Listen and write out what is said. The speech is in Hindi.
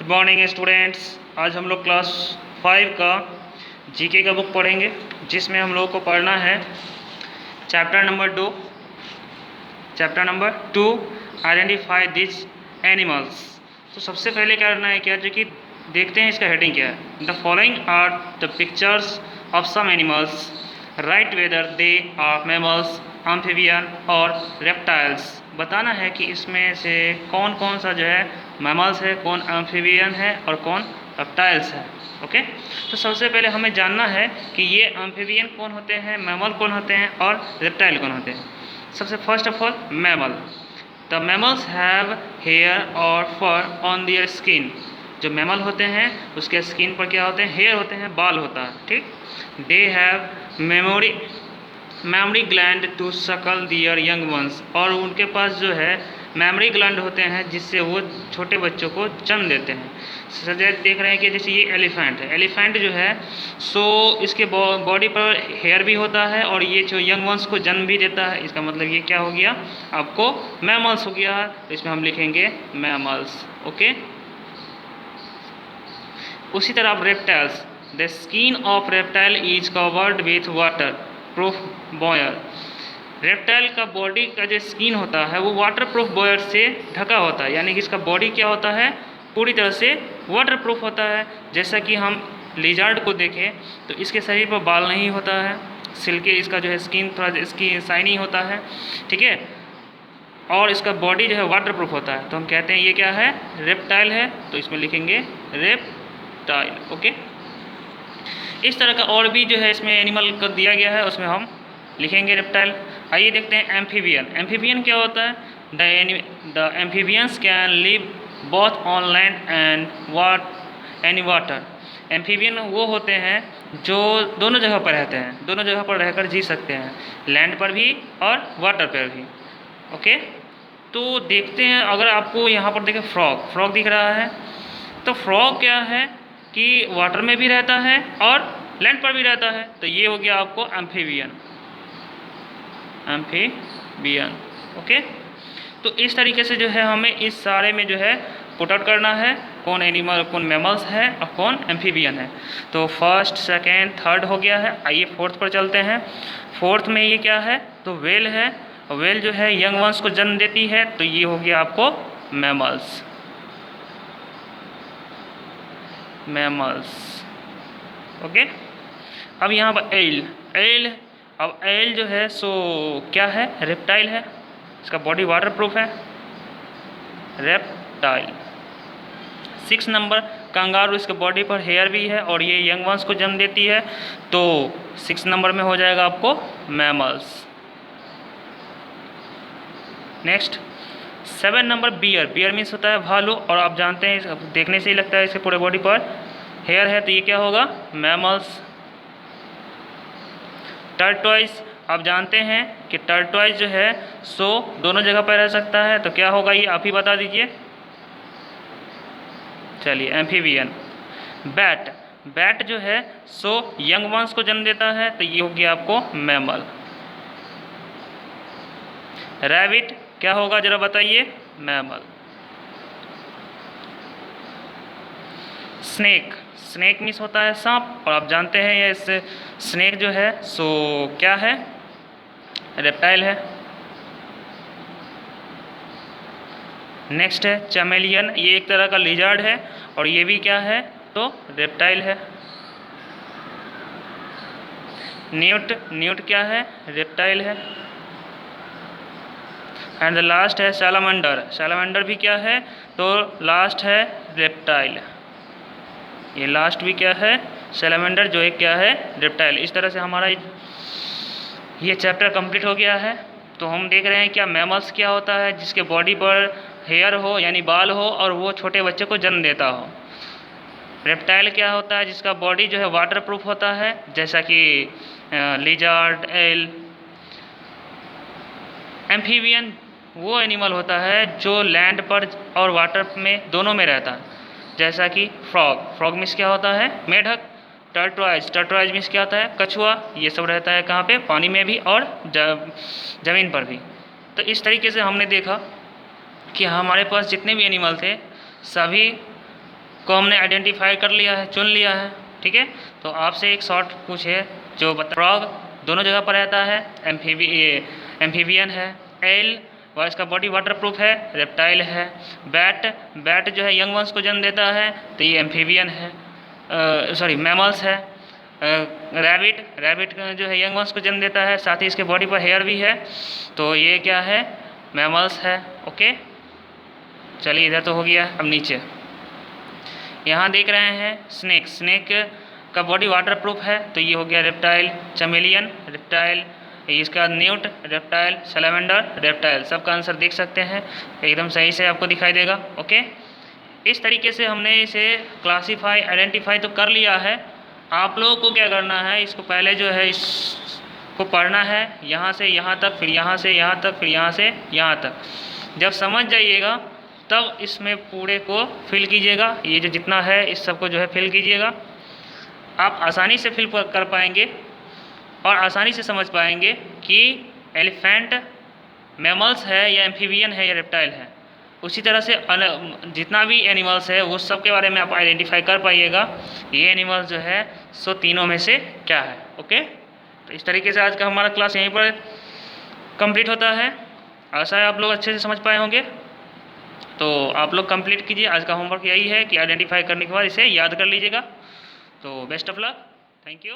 Morning students. आज हम लोग क्लास 5 का जीके का बुक पढ़ेंगे, जिसमें हम लोग को पढ़ना है chapter number 2 identify this animals. तो सबसे पहले करना है क्या, जो कि देखते हैं इसका हेडिंग क्या है। The following are the pictures of some animals, right whether they are mammals, amphibian और रेप्टाइल्स। बताना है कि इसमें से कौन कौन सा जो है मैमल्स है, कौन एम्फीबियन है और कौन रेप्टाइल्स है। ओके, तो सबसे पहले हमें जानना है कि ये एम्फीबियन कौन होते हैं, मैमल कौन होते हैं और रेप्टाइल कौन होते हैं। सबसे first of all mammal. The mammals have hair और फर ऑन देयर स्किन। जो मैमल होते हैं उसके स्किन पर क्या होते हैं, हेयर होते हैं, बाल होता है। ठीक। They have memory gland to suckle their young ones. और उनके पास जो है मेमोरी ग्लैंड होते हैं, जिससे वो छोटे बच्चों को जन्म देते हैं। सजा देख रहे हैं कि जैसे ये एलिफेंट है। एलिफेंट जो है सो इसके बॉडी पर हेयर भी होता है और ये जो यंग वंस को जन्म भी देता है। इसका मतलब ये क्या हो गया, आपको मैमल्स हो गया। तो इसमें हम लिखेंगे मैमल्स। ओके, उसी तरह आप reptiles. The skin of reptile is covered with water proof layer. Reptile का बॉडी का जो स्किन होता है वो वाटर प्रूफ बॉयर से ढका होता है, यानी कि इसका बॉडी क्या होता है, पूरी तरह से वाटर प्रूफ होता है। जैसा कि हम लिजार्ड को देखें तो इसके शरीर पर बाल नहीं होता है, सिल्की इसका जो है स्किन थोड़ा इसकी शाइनी होता है। ठीक है, और इसका बॉडी जो है वाटर प्रूफ होता है। तो हम कहते हैं ये क्या है, रेप्टाइल है। तो इसमें लिखेंगे रेप्टाइल। ओके, इस तरह का और भी जो है इसमें एनिमल का दिया गया है, उसमें हम लिखेंगे रेप्टाइल। आइए देखते हैं एम्फीबियन। एम्फीबियन क्या होता है। The amphibians can live both on land and water. Amphibian वो होते हैं जो दोनों जगह पर रहते हैं, दोनों जगह पर रहकर जी सकते हैं, लैंड पर भी और वाटर पर भी। ओके, तो देखते हैं, अगर आपको यहाँ पर देखें फ्रॉग दिख रहा है, तो फ्रॉग क्या है कि वाटर में भी रहता है और लैंड पर भी रहता है। तो ये हो गया आपको एम्फीबियन। ओके, तो इस तरीके से जो है हमें इस सारे में जो है पुट आउट करना है कौन एनिमल, कौन मैमल्स है और कौन एम्फीबियन है। तो फर्स्ट, सेकेंड, थर्ड हो गया है। आइए फोर्थ पर चलते हैं। फोर्थ में ये क्या है, तो वेल है। वेल जो है यंग वंस को जन्म देती है। तो ये हो गया आपको मैमल्स। ओके, अब यहाँ पर एल। अब एल जो है सो क्या है, रेप्टाइल है। इसका बॉडी वाटर प्रूफ है, रेप्टाइल। 6 number kangaroo. इसके बॉडी पर हेयर भी है और ये यंग वंस को जन्म देती है। तो 6 नंबर में हो जाएगा आपको mammals. Next 7 number bear. Bear means होता है भालू, और आप जानते हैं देखने से ही लगता है इसके पूरे बॉडी पर हेयर है। तो ये क्या होगा, मैमल्स। टर्टोइज। आप जानते हैं कि टर्टोइज जो है सो दोनों जगह पर रह सकता है। तो क्या होगा, ये आप ही बता दीजिए। चलिए, एम्फीबियन। बैट जो है सो यंग वंस को जन्म देता है। तो ये हो गया आपको मैमल। रैबिट क्या होगा, जरा बताइए, मैमल। स्नेक मीन्स होता है सांप, और आप जानते हैं ये स्नेक जो है सो क्या है, रेप्टाइल है। नेक्स्ट है चैमेलियन। ये एक तरह का लिजार्ड है और ये भी क्या है, तो रेप्टाइल है। न्यूट क्या है, रेप्टाइल है। एंड द लास्ट है सैलामेंडर। सैलामेंडर भी क्या है, तो लास्ट है रेप्टाइल। ये लास्ट भी क्या है, सैलामेंडर, जो एक क्या है, रेप्टाइल। इस तरह से हमारा ये चैप्टर कंप्लीट हो गया है। तो हम देख रहे हैं क्या मैमल्स क्या होता है, जिसके बॉडी पर हेयर हो यानी बाल हो और वो छोटे बच्चे को जन्म देता हो। रेप्टाइल क्या होता है, जिसका बॉडी जो है वाटर प्रूफ होता है, जैसा कि लिजार्ड, एल। एम्फीबियन वो एनिमल होता है जो लैंड पर और वाटर में दोनों में रहता है, जैसा कि फ्रॉग मीन्स क्या होता है, मेढक। टर्टोइज मीन्स क्या होता है, कछुआ। ये सब रहता है कहाँ पे, पानी में भी और ज़मीन पर भी। तो इस तरीके से हमने देखा कि हमारे पास जितने भी एनिमल थे सभी को हमने आइडेंटिफाई कर लिया है, चुन लिया है, ठीक है। तो आपसे एक शॉर्ट कुछ है जो फ्रॉग दोनों जगह पर रहता है, एम्फीबियन है, एल और इसका बॉडी वाटरप्रूफ है, रेप्टाइल है। बैट जो है यंग वंस को जन्म देता है, तो ये एम्फीबियन है, सॉरी मैमल्स है। रैबिट जो है यंग वंस को जन्म देता है, साथ ही इसके बॉडी पर हेयर भी है, तो ये क्या है, मैमल्स है। ओके, चलिए इधर तो हो गया। अब नीचे यहाँ देख रहे हैं स्नेक का बॉडी वाटरप्रूफ है, तो ये हो गया रेप्टाइल। चमेलियन रेप्टाइल, इसका न्यूट रेप्टाइल, सैलमेंडर रेप्टाइल। सबका आंसर देख सकते हैं, एकदम सही से आपको दिखाई देगा। ओके, इस तरीके से हमने इसे क्लासीफाई आइडेंटिफाई तो कर लिया है। आप लोगों को क्या करना है, इसको पहले जो है इसको पढ़ना है, यहाँ से यहाँ तक, फिर यहाँ से यहाँ तक, फिर यहाँ से यहाँ तक। जब समझ जाइएगा तब इसमें पूरे को फिल कीजिएगा, ये जो जितना है इस सब को जो है फिल कीजिएगा। आप आसानी से फिल कर पाएंगे और आसानी से समझ पाएंगे कि एलिफेंट मैमल्स है या एम्फीबियन है या रेप्टाइल है। उसी तरह से जितना भी एनिमल्स है वो सब के बारे में आप आइडेंटिफाई कर पाइएगा, ये एनिमल्स जो है सो तीनों में से क्या है। ओके, तो इस तरीके से आज का हमारा क्लास यहीं पर कंप्लीट होता है। आशा है आप लोग अच्छे से समझ पाए होंगे। तो आप लोग कंप्लीट कीजिए। आज का होमवर्क यही है कि आइडेंटिफाई करने के बाद इसे याद कर लीजिएगा। तो best of luck, thank you.